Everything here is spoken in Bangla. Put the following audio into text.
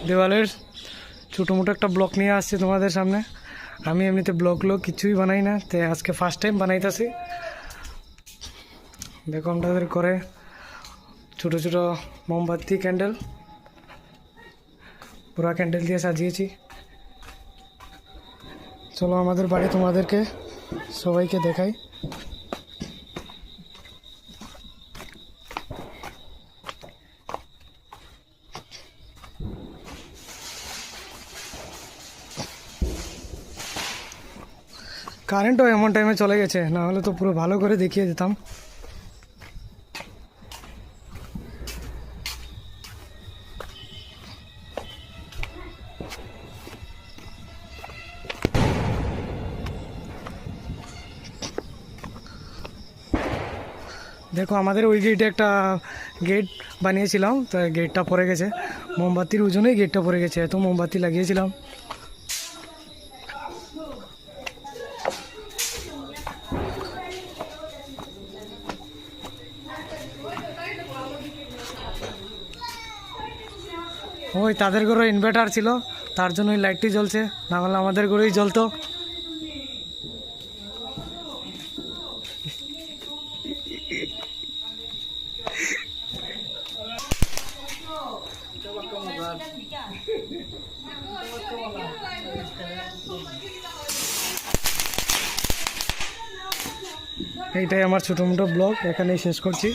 দেওয়ালের ছোটো মোটো একটা ব্লগ নিয়ে আসছি তোমাদের সামনে। আমি এমনিতে ব্লগগুলো কিছুই বানাই না, তো আজকে ফার্স্ট টাইম বানাইতেছি। দেখো আমাদের করে ছোটো ছোটো মোমবাতি ক্যান্ডেল, পুরা ক্যান্ডেল দিয়ে সাজিয়েছি। চলো আমাদের বাড়ি তোমাদেরকে সবাইকে দেখাই। কারেন্টও এমন টাইমে চলে গেছে, না হলে তো পুরো ভালো করে দেখিয়ে দিতাম। দেখো আমাদের ওই গেটে একটা গেট বানিয়েছিলাম, তো গেটটা পড়ে গেছে। মোমবাতির ওজনেই গেটটা পড়ে গেছে, এত মোমবাতি লাগিয়েছিলাম। ওই তাদের ঘরে ইনভার্টার ছিল, তার জন্য ওই লাইটটি জ্বলছে, না হলে আমাদের ঘরেই জ্বলতো। এইটাই আমার ছোটো মোটো ব্লগ, এখানেই শেষ করছি।